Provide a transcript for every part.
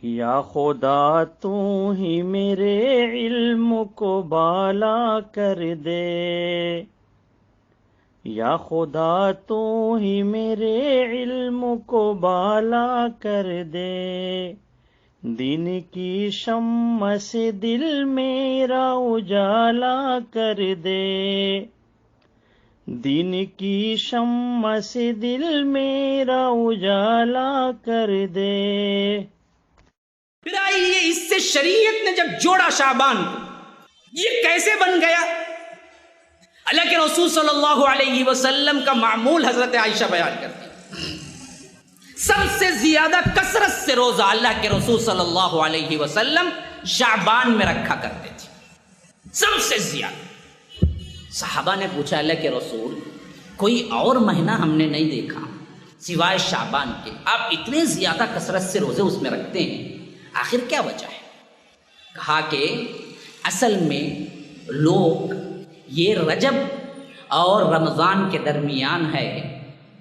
یا خدا تو ہی میرے علم کو بالا کر دے، یا خدا تو ہی میرے علم کو بالا کر دے، دین کی شمع سے دل میرا اجالا کر دے، دین کی شمع سے دل میرا اجالا کر دے۔ پھر آئیے اس سے شریعت نے جب جوڑا شعبان کو، یہ کیسے بن گیا؟ اللہ کے رسول صلی اللہ علیہ وسلم کا معمول حضرت عائشہ بیان کرتی ہیں، سب سے زیادہ کثرت سے روزہ اللہ کے رسول صلی اللہ علیہ وسلم شعبان میں رکھا کرتے تھے، سب سے زیادہ۔ صحابہ نے پوچھا اللہ کے رسول، کوئی اور مہینہ ہم نے نہیں دیکھا سوائے شعبان کے، آپ اتنے زیادہ کثرت سے روزے اس میں رکھتے ہیں، آخر کیا وجہ ہے؟ کہا کہ اصل میں لوگ یہ رجب اور رمضان کے درمیان ہے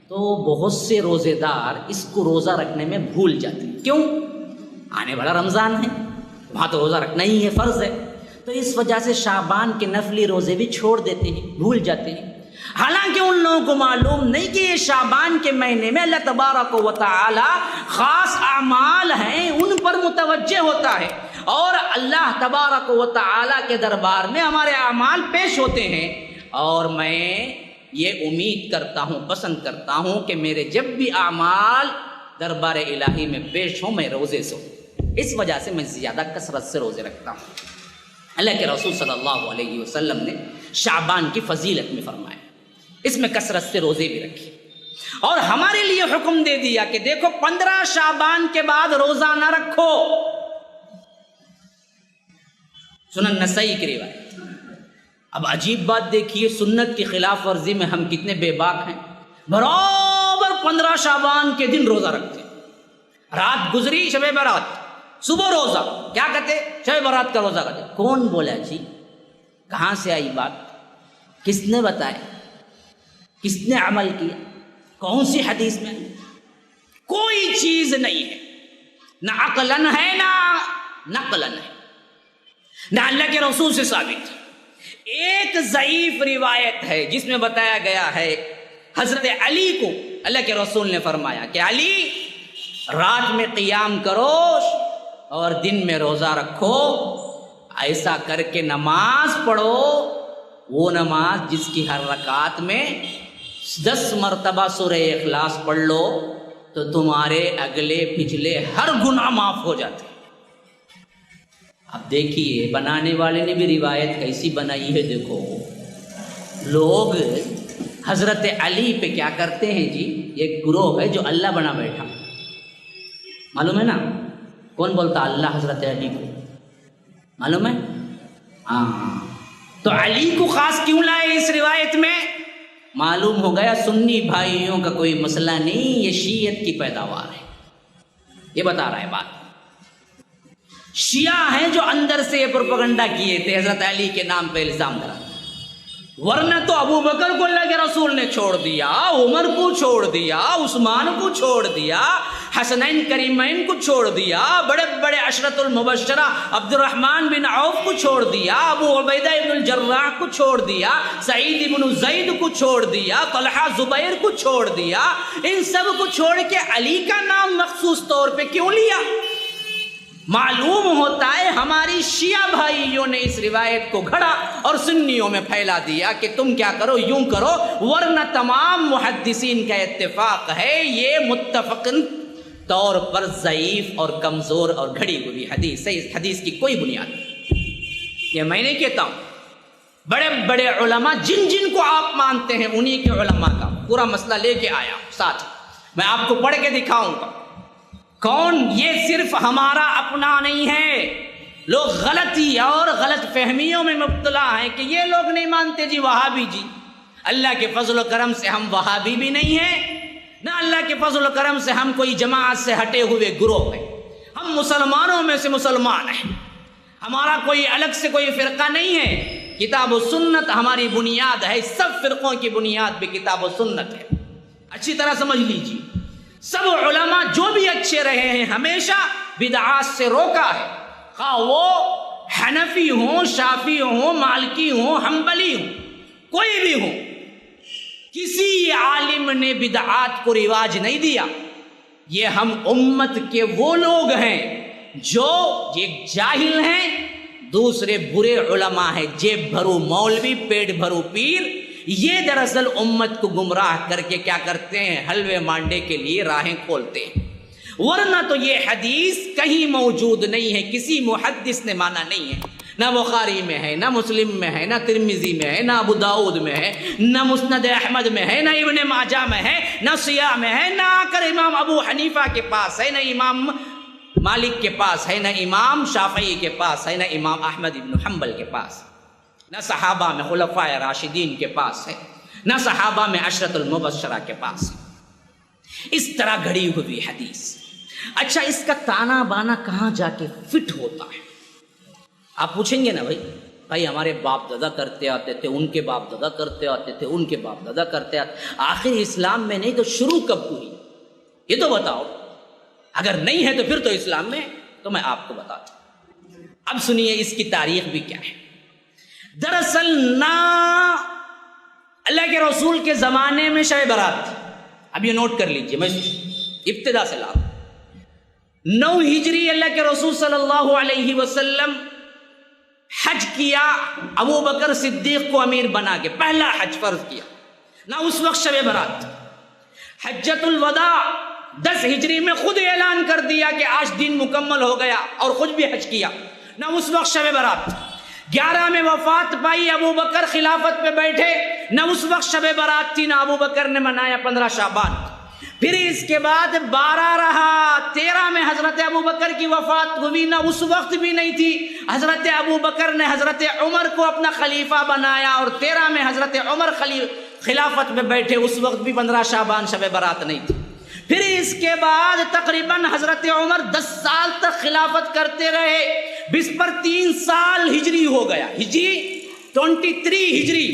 تو بہت سے روزے دار اس کو روزہ رکھنے میں بھول جاتے ہیں۔ کیوں؟ آنے والا رمضان ہے، وہاں تو روزہ رکھنا ہی ہے، فرض ہے، تو اس وجہ سے شعبان کے نفلی روزے بھی چھوڑ دیتے ہیں، بھول جاتے ہیں۔ حالانکہ ان لوگوں کو معلوم نہیں کہ یہ شعبان کے مہینے میں اللہ تبارک و تعالی خاص اعمال ہیں ان پر متوجہ ہوتا ہے، اور اللہ تبارک و تعالی کے دربار میں ہمارے اعمال پیش ہوتے ہیں، اور میں یہ امید کرتا ہوں، پسند کرتا ہوں کہ میرے جب بھی اعمال دربار الہی میں پیش ہوں میں روزے سے ہوں، اس وجہ سے میں زیادہ کثرت سے روزے رکھتا ہوں۔ اللہ کے رسول صلی اللہ علیہ وسلم نے شعبان کی فضیلت میں فرمایا، اس میں کثرت سے روزے بھی رکھی، اور ہمارے لیے حکم دے دیا کہ دیکھو 15 شعبان کے بعد روزہ نہ رکھو۔ سنن نسائی کی روایت۔ اب عجیب بات دیکھیے، سنت کی خلاف ورزی میں ہم کتنے بے باک ہیں، برابر 15 شعبان کے دن روزہ رکھتے ہیں، رات گزری شب برات، صبح روزہ، کیا کہتے؟ شب برات کا روزہ کرتے۔ کون بولا جی؟ کہاں سے آئی بات؟ کس نے بتایا؟ کس نے عمل کیا؟ کون سی حدیث میں؟ کوئی چیز نہیں ہے، نہ عقلاً ہے نہ نقلاً ہے، نہ اللہ کے رسول سے ثابت۔ ایک ضعیف روایت ہے جس میں بتایا گیا ہے حضرت علی کو اللہ کے رسول نے فرمایا کہ علی رات میں قیام کرو اور دن میں روزہ رکھو، ایسا کر کے نماز پڑھو، وہ نماز جس کی ہر رکعت میں 10 مرتبہ سورہ اخلاص پڑھ لو تو تمہارے اگلے پچھلے ہر گناہ معاف ہو جاتے۔ اب دیکھیے بنانے والے نے بھی روایت کیسی بنائی ہے، دیکھو لوگ حضرت علی پہ کیا کرتے ہیں جی، ایک گروہ ہے جو اللہ بنا بیٹھا، معلوم ہے نا؟ کون بولتا اللہ حضرت علی کو؟ معلوم ہے؟ ہاں، تو علی کو خاص کیوں لائے اس روایت میں؟ معلوم ہو گیا سنی بھائیوں کا کوئی مسئلہ نہیں، یہ شیعت کی پیداوار ہے، یہ بتا رہا ہے بات۔ شیعہ ہیں جو اندر سے یہ پروپیگنڈا کیے تھے، حضرت علی کے نام پہ الزام لگا، ورنہ تو ابو بکر کو اللہ کے رسول نے چھوڑ دیا، عمر کو چھوڑ دیا، عثمان کو چھوڑ دیا، حسنین کریمین کو چھوڑ دیا، بڑے بڑے عشرۃ المبشرہ عبد الرحمن بن عوف کو چھوڑ دیا، ابو عبیدہ ابن الجراح کو چھوڑ دیا، سعید ابن زید کو چھوڑ دیا، طلحہ زبیر کو چھوڑ دیا، ان سب کو چھوڑ کے علی کا نام مخصوص طور پہ کیوں لیا؟ معلوم ہوتا ہے ہماری شیعہ بھائیوں نے اس روایت کو گھڑا اور سنیوں میں پھیلا دیا کہ تم کیا کرو، یوں کرو، ورنہ تمام محدثین کا اتفاق ہے یہ متفقن طور پر ضعیف اور کمزور اور گھڑی ہوئی حدیث ہے، اس حدیث کی کوئی بنیاد نہیں۔ یہ میں نہیں کہتا ہوں، بڑے بڑے علماء جن جن کو آپ مانتے ہیں انہی کے علماء کا پورا مسئلہ لے کے آیا ہوں، ساتھ میں آپ کو پڑھ کے دکھاؤں گا کون، یہ صرف ہمارا اپنا نہیں ہے، لوگ غلطی اور غلط فہمیوں میں مبتلا ہیں کہ یہ لوگ نہیں مانتے جی وہابی جی، اللہ کے فضل و کرم سے ہم وہابی بھی نہیں ہیں، نہ اللہ کے فضل و کرم سے ہم کوئی جماعت سے ہٹے ہوئے گروہ ہیں، ہم مسلمانوں میں سے مسلمان ہیں، ہمارا کوئی الگ سے کوئی فرقہ نہیں ہے، کتاب و سنت ہماری بنیاد ہے، سب فرقوں کی بنیاد بھی کتاب و سنت ہے، اچھی طرح سمجھ لیجیے۔ سب علماء جو بھی اچھے رہے ہیں ہمیشہ بدعات سے روکا ہے، خواہ وہ حنفی ہوں، شافعی ہوں، مالکی ہوں، حنبلی ہوں، کوئی بھی ہوں، کسی عالم نے بدعات کو رواج نہیں دیا۔ یہ ہم امت کے وہ لوگ ہیں جو ایک جاہل ہیں، دوسرے برے علماء ہیں، جیب بھرو مولوی پیٹ بھرو پیر، یہ دراصل امت کو گمراہ کر کے کیا کرتے ہیں، حلوے مانڈے کے لیے راہیں کھولتے ہیں، ورنہ تو یہ حدیث کہیں موجود نہیں ہے، کسی محدث نے مانا نہیں ہے، نہ بخاری میں ہے، نہ مسلم میں ہے، نہ ترمذی میں ہے، نہ ابو داؤد میں ہے، نہ مسند احمد میں ہے، نہ ابن ماجہ میں ہے، نہ سیاہ میں ہے، نہ آ کر امام ابو حنیفہ کے پاس ہے، نہ امام مالک کے پاس ہے، نہ امام شافعی کے پاس ہے، نہ امام احمد بن حنبل کے پاس، نہ صحابہ میں خلفاء راشدین کے پاس ہے، نہ صحابہ میں عشرۃ المبشرہ کے پاس ہے۔ اس طرح گھڑی ہوئی حدیث۔ اچھا، اس کا تانا بانا کہاں جا کے فٹ ہوتا ہے؟ آپ پوچھیں گے نا بھائی ہمارے باپ دادا کرتے آتے تھے، ان کے باپ دادا کرتے آتے تھے، ان کے باپ دادا کرتے آتے، آخر اسلام میں نہیں تو شروع کب ہوئی؟ یہ تو بتاؤ۔ اگر نہیں ہے تو پھر تو اسلام میں، تو میں آپ کو بتاتا ہوں۔ اب سنیے اس کی تاریخ بھی کیا ہے۔ دراصل نہ اللہ کے رسول کے زمانے میں شب برات تھی۔ اب یہ نوٹ کر لیجئے، میں ابتدا سے لا 9 ہجری اللہ کے رسول صلی اللہ علیہ وسلم حج کیا، ابو بکر صدیق کو امیر بنا کے پہلا حج فرض کیا، نہ اس وقت شب برات۔ حجۃ الوداع 10 ہجری میں خود اعلان کر دیا کہ آج دن مکمل ہو گیا، اور خود بھی حج کیا، نہ اس وقت شب برات۔ 11 میں وفات پائی، ابو بکر خلافت پہ بیٹھے، نہ اس وقت شب برات تھی، نہ ابو بکر نے منایا 15 شعبان۔ پھر اس کے بعد 12 رہا، 13 میں حضرت ابو بکر کی وفات ہوئی، نہ اس وقت بھی نہیں تھی۔ حضرت ابو بکر نے حضرت عمر کو اپنا خلیفہ بنایا، اور 13 میں حضرت عمر خلافت میں بیٹھے، اس وقت بھی 15 شعبان شب برات نہیں تھی۔ پھر اس کے بعد تقریباً حضرت عمر 10 سال تک خلافت کرتے رہے، بس پر 3 سال ہجری ہو گیا، ہجری 23 ہجری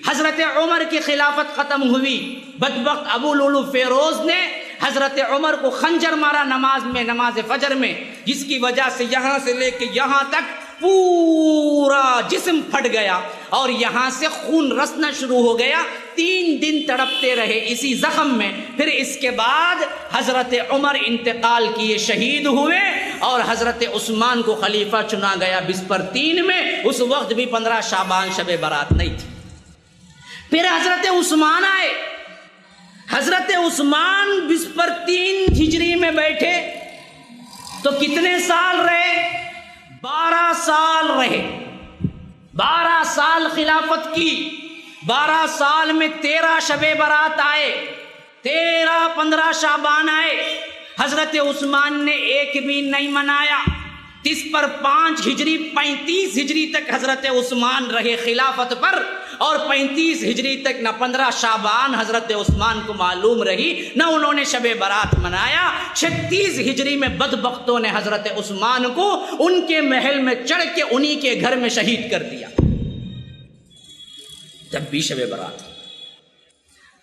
حضرت عمر کی خلافت ختم ہوئی۔ بدبخت ابو لولو فیروز نے حضرت عمر کو خنجر مارا نماز فجر میں، جس کی وجہ سے یہاں سے لے کے یہاں تک پورا جسم پھٹ گیا، اور یہاں سے خون رسنا شروع ہو گیا۔ 3 دن تڑپتے رہے اسی زخم میں۔ پھر اس کے بعد حضرت عمر انتقال کیے، شہید ہوئے، اور حضرت عثمان کو خلیفہ چنا گیا بسپر 3 میں۔ اس وقت بھی 15 شعبان شب برات نہیں تھی۔ پھر حضرت عثمان آئے، حضرت عثمان بسپر 3 ہجری میں بیٹھے تو کتنے سال رہے؟ 12 سال رہے، 12 سال خلافت کی۔ 12 سال میں 13 شب برات آئے، 15 شعبان آئے، حضرت عثمان نے ایک بھی نہیں منایا۔ 30 پر 5 ہجری 35 ہجری تک حضرت عثمان رہے خلافت پر، اور 35 ہجری تک نہ 15 شعبان حضرت عثمان کو معلوم رہی، نہ انہوں نے شب برات منایا۔ 36 ہجری میں بدبختوں نے حضرت عثمان کو ان کے محل میں چڑھ کے انہی کے گھر میں شہید کر دیا، جب بھی شب برات۔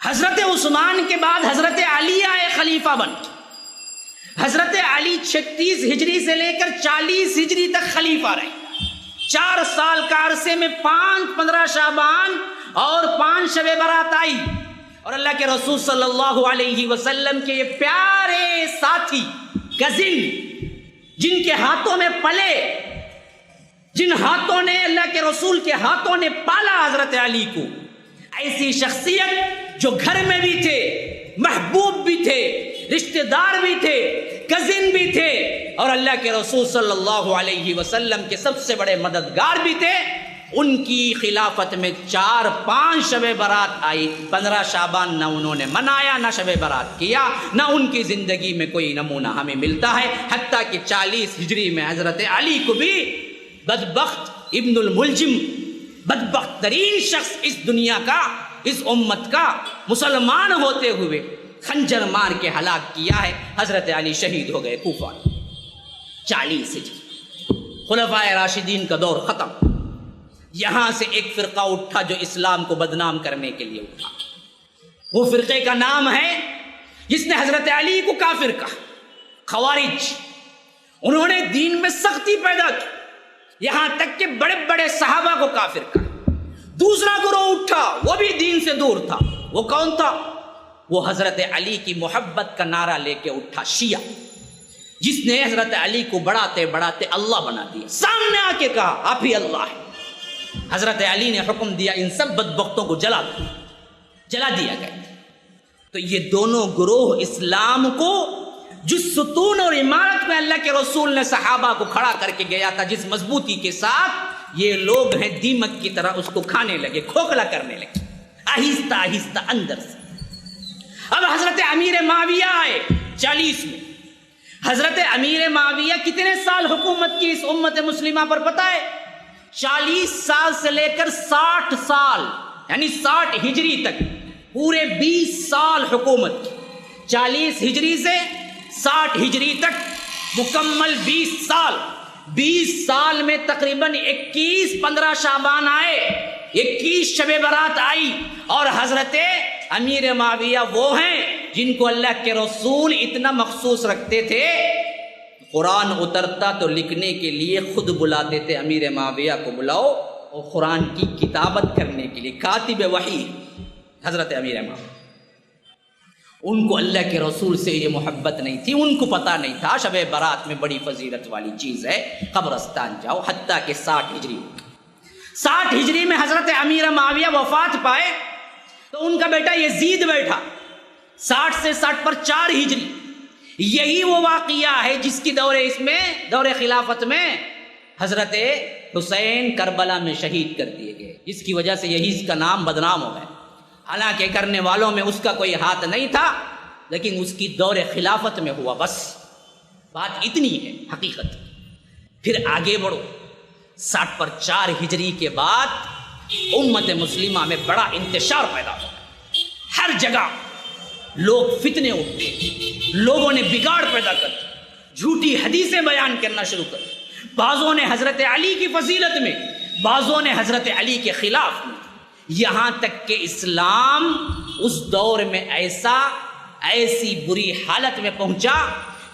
حضرت عثمان کے بعد حضرت علی آئے خلیفہ بن۔ حضرت علی 36 ہجری سے لے کر 40 ہجری تک خلیفہ رہے۔ 4 سال کا عرصے میں 15 شعبان اور 5 شب برات آئی، اور اللہ کے رسول صلی اللہ علیہ وسلم کے یہ پیارے ساتھی کزن، جن کے ہاتھوں میں پلے، جن ہاتھوں نے اللہ کے رسول کے ہاتھوں نے پالا حضرت علی کو، ایسی شخصیت جو گھر میں بھی تھے، محبوب بھی تھے، رشتہ دار بھی تھے، کزن بھی تھے، اور اللہ کے رسول صلی اللہ علیہ وسلم کے سب سے بڑے مددگار بھی تھے، ان کی خلافت میں 4-5 شب برات آئی۔ 15 شعبان نہ انہوں نے منایا، نہ شب برات کیا، نہ ان کی زندگی میں کوئی نمونہ ہمیں ملتا ہے۔ حتیٰ کہ 40 ہجری میں حضرت علی کو بھی بدبخت ابن الملجم، بدبخت ترین شخص اس دنیا کا، اس امت کا، مسلمان ہوتے ہوئے خنجر مار کے ہلاک کیا ہے۔ حضرت علی شہید ہو گئے کوفہ۔ 40 ہجری خلفائے راشدین کا دور ختم۔ یہاں سے ایک فرقہ اٹھا جو اسلام کو بدنام کرنے کے لیے اٹھا۔ وہ فرقے کا نام ہے، جس نے حضرت علی کو کافر کہا، خوارج۔ انہوں نے دین میں سختی پیدا کی، یہاں تک کہ بڑے بڑے صحابہ کو کافر کہا۔ دوسرا گروہ اٹھا، وہ بھی دین سے دور تھا۔ وہ کون تھا؟ وہ حضرت علی کی محبت کا نعرہ لے کے اٹھا، شیعہ، جس نے حضرت علی کو بڑھاتے بڑھاتے اللہ بنا دیا، سامنے آ کے کہا آپ ہی اللہ ہے۔ حضرت علی نے حکم دیا ان سب بدبختوں کو جلا دیا گیا۔ تو یہ دونوں گروہ اسلام کو جس ستون اور عمارت میں اللہ کے رسول نے صحابہ کو کھڑا کر کے گیا تھا، جس مضبوطی کے ساتھ، یہ لوگ ہیں دیمک کی طرح اس کو کھانے لگے، کھوکھلا کرنے لگے، آہستہ آہستہ اندر سے۔ اب حضرت امیر معاویہ آئے 40 میں۔ حضرت امیر معاویہ کتنے سال حکومت کی اس امت مسلمہ پر پتہ ہے؟ 40 سال سے لے کر 60 سال، یعنی 60 ہجری تک، پورے 20 سال حکومت کی۔ 40 ہجری سے 60 ہجری تک مکمل 20 سال۔ 20 سال میں تقریباً 15 شعبان آئے، 21 شب برات آئی، اور حضرت امیر معاویہ وہ ہیں جن کو اللہ کے رسول اتنا مخصوص رکھتے تھے، قرآن اترتا تو لکھنے کے لیے خود بلاتے تھے، امیر معاویہ کو بلاؤ، اور قرآن کی کتابت کرنے کے لیے کاتب وحی حضرت امیر معاویہ۔ ان کو اللہ کے رسول سے یہ محبت نہیں تھی، ان کو پتہ نہیں تھا شب برات میں بڑی فضیلت والی چیز ہے، قبرستان جاؤ، حتیٰ کہ 60 ہجری میں حضرت امیر معاویہ وفات پائے تو ان کا بیٹا یزید بیٹھا 60 سے 60 پر 4 ہجری۔ یہی وہ واقعہ ہے جس کی دور خلافت میں حضرت حسین کربلا میں شہید کر دیے گئے، جس کی وجہ سے یہی اس کا نام بدنام ہو گیا۔ حالانکہ کرنے والوں میں اس کا کوئی ہاتھ نہیں تھا، لیکن اس کی دور خلافت میں ہوا، بس بات اتنی ہے حقیقت۔ پھر آگے بڑھو، 60 پر 4 ہجری کے بعد امت مسلمہ میں بڑا انتشار پیدا ہوا، ہر جگہ لوگ فتنے اٹھتے، لوگوں نے بگاڑ پیدا کر دی، جھوٹی حدیثیں بیان کرنا شروع کر دی، بعضوں نے حضرت علی کی فضیلت میں، بعضوں نے حضرت علی کے خلاف میں، یہاں تک کہ اسلام اس دور میں ایسی بری حالت میں پہنچا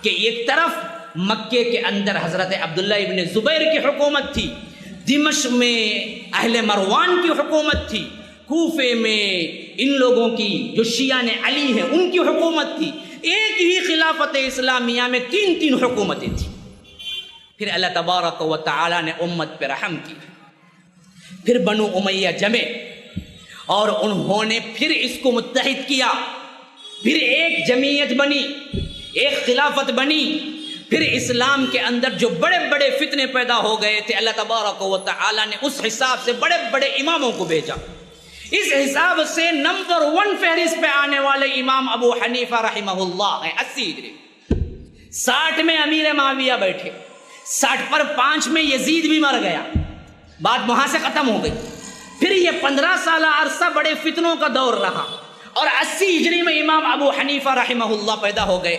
کہ ایک طرف مکے کے اندر حضرت عبداللہ ابن زبیر کی حکومت تھی، دمشق میں اہل مروان کی حکومت تھی، کوفے میں ان لوگوں کی جو شیعہ علی ہیں ان کی حکومت تھی، ایک ہی خلافت اسلامیہ میں 3 حکومتیں تھیں۔ پھر اللہ تبارک و تعالی نے امت پہ رحم کی، پھر بنو امیہ جمے اور انہوں نے پھر اس کو متحد کیا، پھر ایک جمعیت بنی، ایک خلافت بنی۔ پھر اسلام کے اندر جو بڑے بڑے فتنے پیدا ہو گئے تھے، اللہ تبارک و تعالی نے اس حساب سے بڑے بڑے اماموں کو بھیجا۔ اس حساب سے نمبر 1 فہرست پہ آنے والے امام ابو حنیفہ رحمہ اللہ ہیں 80 ہجری۔ 60 میں امیر معاویہ بیٹھے، 60 پر 5 میں یزید بھی مر گیا، بات وہاں سے ختم ہو گئی۔ پھر یہ 15 سالہ عرصہ بڑے فتنوں کا دور رہا، اور 80 ہجری میں امام ابو حنیفہ رحمہ اللہ پیدا ہو گئے،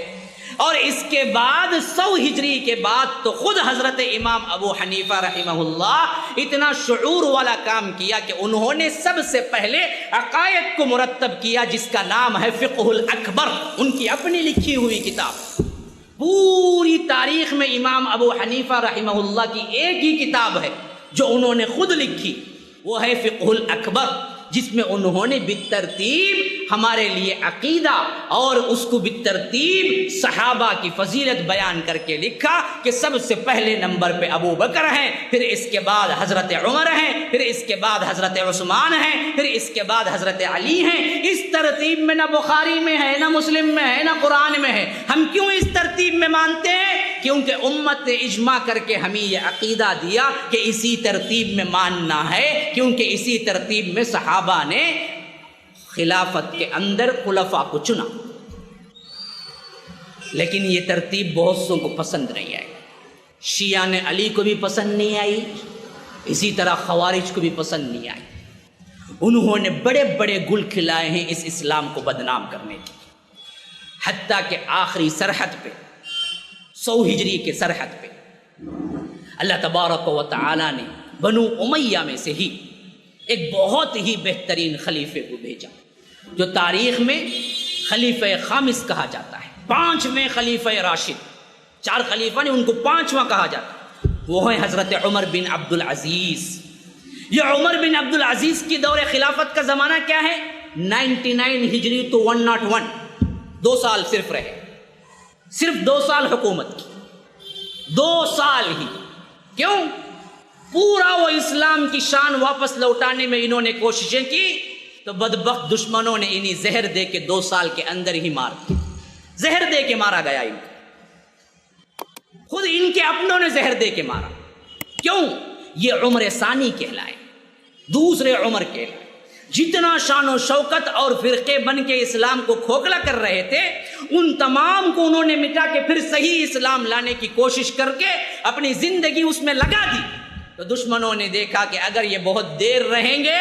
اور اس کے بعد 100 ہجری کے بعد تو خود حضرت امام ابو حنیفہ رحمہ اللہ اتنا شعور والا کام کیا کہ انہوں نے سب سے پہلے عقائد کو مرتب کیا، جس کا نام ہے فقہ الاکبر، ان کی اپنی لکھی ہوئی کتاب۔ پوری تاریخ میں امام ابو حنیفہ رحمہ اللہ کی ایک ہی کتاب ہے جو انہوں نے خود لکھی، وہ ہے فقہ الاکبر، جس میں انہوں نے بالترتیب ہمارے لیے عقیدہ اور اس کو بالترتیب صحابہ کی فضیلت بیان کر کے لکھا کہ سب سے پہلے نمبر پہ ابو بکر ہیں، پھر اس کے بعد حضرت عمر ہیں، پھر اس کے بعد حضرت عثمان ہیں، پھر اس کے بعد حضرت علی ہیں۔ اس ترتیب میں نہ بخاری میں ہے، نہ مسلم میں ہے، نہ قرآن میں ہے۔ ہم کیوں اس ترتیب میں مانتے ہیں؟ کیونکہ امت نے اجماع کر کے ہمیں یہ عقیدہ دیا کہ اسی ترتیب میں ماننا ہے، کیونکہ اسی ترتیب میں صحابہ نے خلافت کے اندر خلفاء کو چنا۔ لیکن یہ ترتیب بہت سو کو پسند نہیں آئی، شیعہ نے علی کو بھی پسند نہیں آئی، اسی طرح خوارج کو بھی پسند نہیں آئی۔ انہوں نے بڑے بڑے گل کھلائے ہیں اس اسلام کو بدنام کرنے کی، حتیٰ کہ آخری سرحد پہ 100 ہجری کے سرحد پہ اللہ تبارک و تعالی نے بنو امیہ میں سے ہی ایک بہت ہی بہترین خلیفے کو بھیجا، جو تاریخ میں خلیفہ خامس کہا جاتا ہے، 5ویں خلیفہ راشد، 4 خلیفہ نے، ان کو 5واں کہا جاتا، وہ ہیں حضرت عمر بن عبد العزیز۔ یہ عمر بن عبد العزیز کی دور خلافت کا زمانہ کیا ہے؟ 99 ہجری تو 101، 2 سال صرف رہے، صرف 2 سال حکومت کی، 2 سال ہی۔ کیوں؟ پورا وہ اسلام کی شان واپس لوٹانے میں انہوں نے کوششیں کی، تو بدبخت دشمنوں نے انہیں زہر دے کے 2 سال کے اندر ہی مار دیا، زہر دے کے مارا گیا ان کو، خود ان کے اپنوں نے زہر دے کے مارا۔ کیوں؟ یہ عمر ثانی کہلائے، دوسرے عمر کہلائے۔ جتنا شان و شوکت اور فرقے بن کے اسلام کو کھوکھلا کر رہے تھے، ان تمام کو انہوں نے مٹا کے پھر صحیح اسلام لانے کی کوشش کر کے اپنی زندگی اس میں لگا دی۔ تو دشمنوں نے دیکھا کہ اگر یہ بہت دیر رہیں گے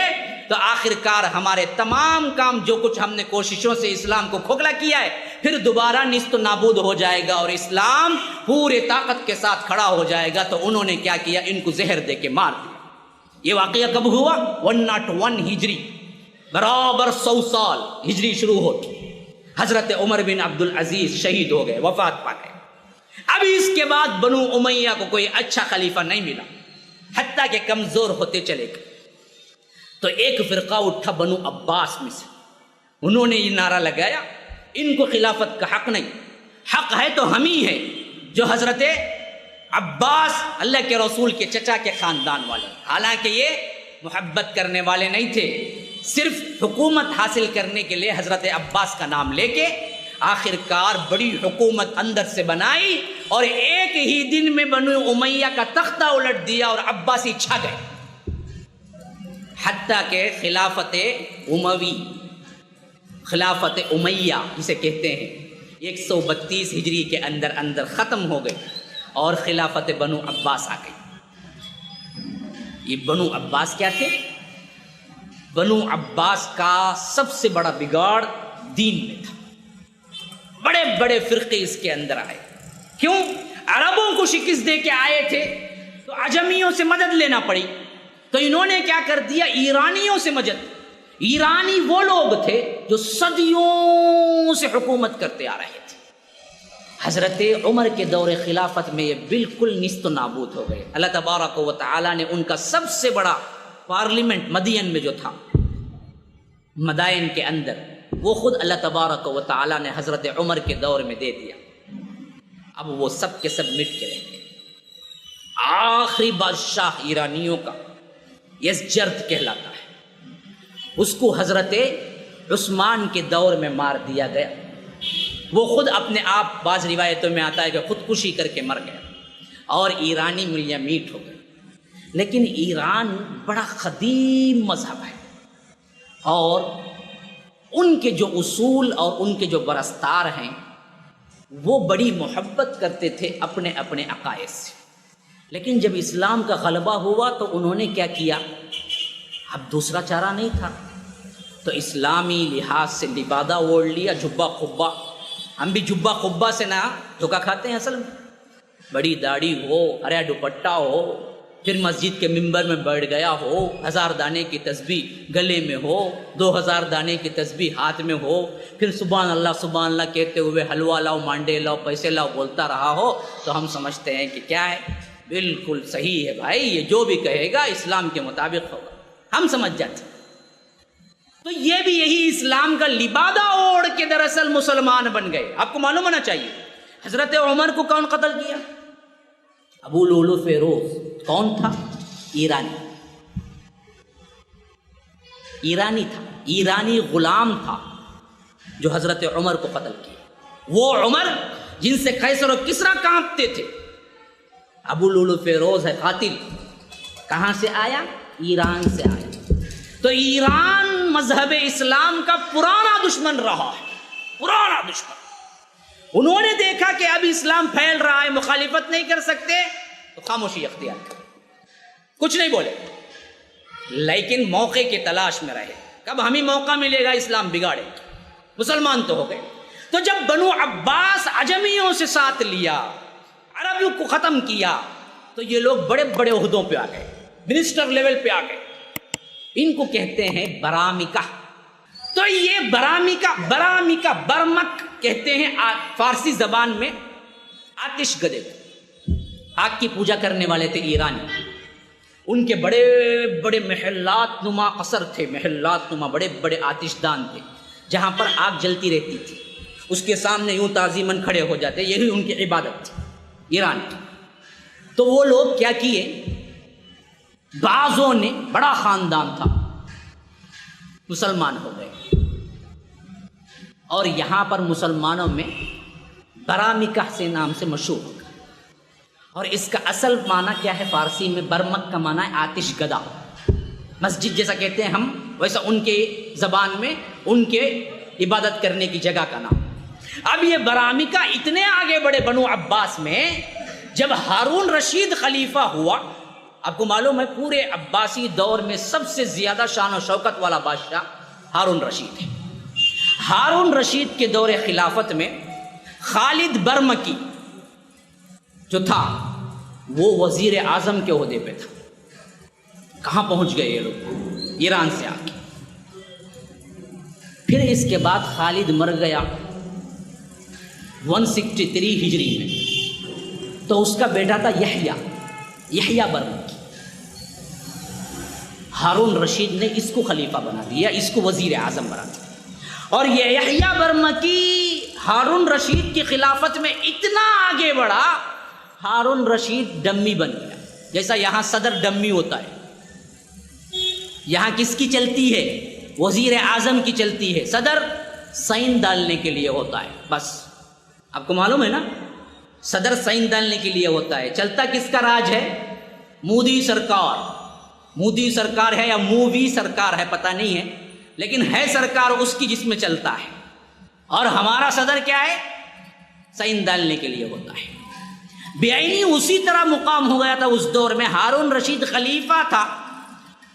تو آخر کار ہمارے تمام کام جو کچھ ہم نے کوششوں سے اسلام کو کھوکھلا کیا ہے پھر دوبارہ نیست و نابود ہو جائے گا اور اسلام پورے طاقت کے ساتھ کھڑا ہو جائے گا۔ تو انہوں نے کیا کیا؟ ان کو زہر دے کے مار دیا۔ یہ واقعہ کب ہوا؟ 101 ہجری، برابر 100 سال ہجری شروع ہوتی، حضرت عمر بن عبد العزیز شہید ہو گئے، وفات پا گئے۔ اب اس کے بعد بنو امیہ کو کوئی اچھا خلیفہ نہیں ملا، حتیٰ کہ کمزور ہوتے چلے گئے۔ تو ایک فرقہ اٹھا بنو عباس میں سے، انہوں نے یہ نعرہ لگایا ان کو خلافت کا حق نہیں، حق ہے تو ہم ہی ہیں جو حضرت عباس اللہ کے رسول کے چچا کے خاندان والے، حالانکہ یہ محبت کرنے والے نہیں تھے، صرف حکومت حاصل کرنے کے لیے حضرت عباس کا نام لے کے آخر کار بڑی حکومت اندر سے بنائی اور ایک ہی دن میں بنو امیہ کا تختہ الٹ دیا اور عباسی چھا گئے، حتیٰ کہ خلافت اموی، خلافت امیہ جسے کہتے ہیں، 132 ہجری کے اندر اندر ختم ہو گئی اور خلافت بنو عباس آ گئی۔ یہ بنو عباس کیا تھے؟ بنو عباس کا سب سے بڑا بگاڑ دین میں تھا، بڑے بڑے فرقے اس کے اندر آئے۔ کیوں؟ عربوں کو شکست دے کے آئے تھے تو عجمیوں سے مدد لینا پڑی، تو انہوں نے کیا کر دیا؟ ایرانیوں سے مدد۔ ایرانی وہ لوگ تھے جو صدیوں سے حکومت کرتے آ رہے تھے، حضرت عمر کے دور خلافت میں یہ بالکل نیست و نابود ہو گئے۔ اللہ تبارک و تعالیٰ نے ان کا سب سے بڑا پارلیمنٹ مدین میں جو تھا، مدائن کے اندر، وہ خود اللہ تبارک و تعالیٰ نے حضرت عمر کے دور میں دے دیا۔ اب وہ سب کے سب مٹ کے رہ گئے۔ آخری بادشاہ ایرانیوں کا یزجرد کہلاتا ہے، اس کو حضرت عثمان کے دور میں مار دیا گیا۔ وہ خود اپنے آپ، بعض روایتوں میں آتا ہے کہ خودکشی کر کے مر گیا اور ایرانی ملیہ میٹ ہو گئے۔ لیکن ایران بڑا قدیم مذہب ہے اور ان کے جو اصول اور ان کے جو برستار ہیں وہ بڑی محبت کرتے تھے اپنے اپنے عقائد سے۔ لیکن جب اسلام کا غلبہ ہوا تو انہوں نے کیا کیا؟ اب دوسرا چارہ نہیں تھا، تو اسلامی لحاظ سے لبادہ اوڑھ لیا، جبہ قبہ۔ ہم بھی جبہ قبہ سے نہ دھوکا کھاتے ہیں، اصل میں بڑی داڑھی ہو، ہرا دوپٹہ ہو، پھر مسجد کے ممبر میں بیٹھ گیا ہو، 1000 دانے کی تسبیح گلے میں ہو، 2000 دانے کی تسبیح ہاتھ میں ہو، پھر سبحان اللہ کہتے ہوئے حلوہ لاؤ، مانڈے لاؤ، پیسے لاؤ بولتا رہا ہو، تو ہم سمجھتے ہیں کہ کیا ہے، بالکل صحیح ہے بھائی، یہ جو بھی کہے گا اسلام کے مطابق ہوگا، ہم سمجھ جاتے ہیں۔ تو یہ بھی یہی اسلام کا لبادہ اوڑھ کے دراصل مسلمان بن گئے۔ آپ کو معلوم ہونا چاہیے حضرت عمر کو کون قتل کیا؟ ابو لولو فیروز۔ کون تھا؟ ایرانی تھا، ایرانی غلام تھا جو حضرت عمر کو قتل کیا۔ وہ عمر جن سے قیصر و کسریٰ کانپتے تھے، ابو لولو فیروز ہے قاتل۔ کہاں سے آیا؟ ایران سے آیا۔ تو ایران مذہب اسلام کا پرانا دشمن رہا ہے، پرانا دشمن۔ انہوں نے دیکھا کہ اب اسلام پھیل رہا ہے، مخالفت نہیں کر سکتے، تو خاموشی اختیار کر، کچھ نہیں بولے، لیکن موقع کی تلاش میں رہے، کب ہمیں موقع ملے گا اسلام بگاڑے۔ مسلمان تو ہو گئے۔ تو جب بنو عباس عجمیوں سے ساتھ لیا، عربیوں کو ختم کیا، تو یہ لوگ بڑے بڑے عہدوں پہ آ گئے، منسٹر لیول پہ آ گئے۔ ان کو کہتے ہیں برامکہ۔ تو یہ برامکہ برمک کہتے ہیں فارسی زبان میں، آتش گدے کو، آگ کی پوجا کرنے والے تھے ایرانی. ان کے بڑے بڑے محلات نما قصر تھے، محلات نما بڑے بڑے آتش دان تھے جہاں پر آگ جلتی رہتی تھی. اس کے سامنے یوں تعظیماً کھڑے ہو جاتے، یہی ان کی عبادت تھی ایران کی. تو وہ لوگ کیا کیے، بعضوں نے، بڑا خاندان تھا، مسلمان ہو گئے. اور یہاں پر مسلمانوں میں برامکہ سے نام سے مشہور ہو گیا. اور اس کا اصل معنی کیا ہے؟ فارسی میں برمک کا معنی ہے آتش گدا. مسجد جیسا کہتے ہیں ہم، ویسا ان کے زبان میں ان کے عبادت کرنے کی جگہ کا نام. اب یہ برامکہ اتنے آگے بڑے بنو عباس میں، جب ہارون رشید خلیفہ ہوا، آپ کو معلوم ہے پورے عباسی دور میں سب سے زیادہ شان و شوکت والا بادشاہ ہارون رشید ہے. ہارون رشید کے دور خلافت میں خالد برمکی جو تھا وہ وزیر اعظم کے عہدے پہ تھا. کہاں پہنچ گئے یہ لوگ؟ ایران سے آ کے. پھر اس کے بعد خالد مر گیا 163 ہجری میں. تو اس کا بیٹا تھا یحییٰ برمکی. ہارون رشید نے اس کو خلیفہ بنا دیا، اس کو وزیر اعظم بنا دیا. اور یہ یحییٰ برمکی ہارون رشید کی خلافت میں اتنا آگے بڑھا، ہارون رشید ڈمی بن گیا. جیسا یہاں صدر ڈمی ہوتا ہے، یہاں کس کی چلتی ہے؟ وزیر اعظم کی چلتی ہے. صدر سائن ڈالنے کے لیے ہوتا ہے بس. آپ کو معلوم ہے نا، صدر سائن ڈالنے کے لیے ہوتا ہے. چلتا کس کا راج ہے؟ مودی سرکار. مودی سرکار ہے یا مووی سرکار ہے پتہ نہیں ہے، لیکن ہے سرکار اس کی جس میں چلتا ہے. اور ہمارا صدر کیا ہے؟ سائن ڈالنے کے لیے ہوتا ہے. بعینی اسی طرح مقام ہو گیا تھا اس دور میں. ہارون رشید خلیفہ تھا،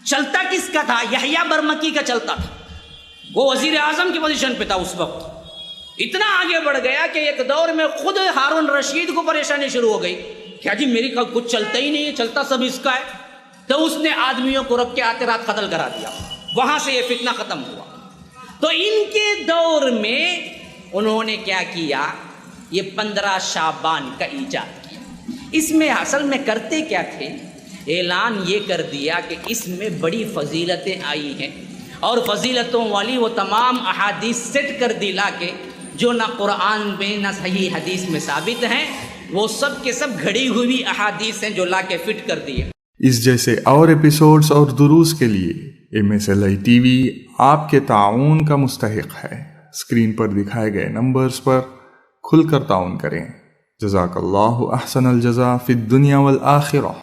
چلتا کس کا تھا؟ یحییٰ برمکی کا چلتا تھا. وہ وزیر اعظم کی پوزیشن پہ تھا اس وقت. اتنا آگے بڑھ گیا کہ ایک دور میں خود ہارون رشید کو پریشانی شروع ہو گئی. کیا جی میری کچھ چلتا ہی نہیں ہے، چلتا سب اس کا ہے. تو اس نے آدمیوں کو رکھ کے آتے رات قتل کرا دیا. وہاں سے یہ فتنہ ختم ہوا. تو ان کے دور میں انہوں نے کیا کیا؟ یہ 15 شعبان کا ایجاد کیا. اس میں اصل میں کرتے کیا تھے؟ اعلان یہ کر دیا کہ اس میں بڑی فضیلتیں آئی ہیں، اور فضیلتوں والی وہ تمام احادیث سیٹ کر دی لا کے، جو نہ قرآن میں نہ صحیح حدیث میں ثابت ہیں. وہ سب کے سب گھڑی ہوئی احادیث ہیں جو لا کے فٹ کر دیے. اس جیسے اور ایپیسوڈز اور دروس کے لیے MSLI TV آپ کے تعاون کا مستحق ہے. اسکرین پر دکھائے گئے نمبرز پر کھل کر تعاون کریں. جزاک اللہ احسن الجزا فی الدنیا والآخرہ.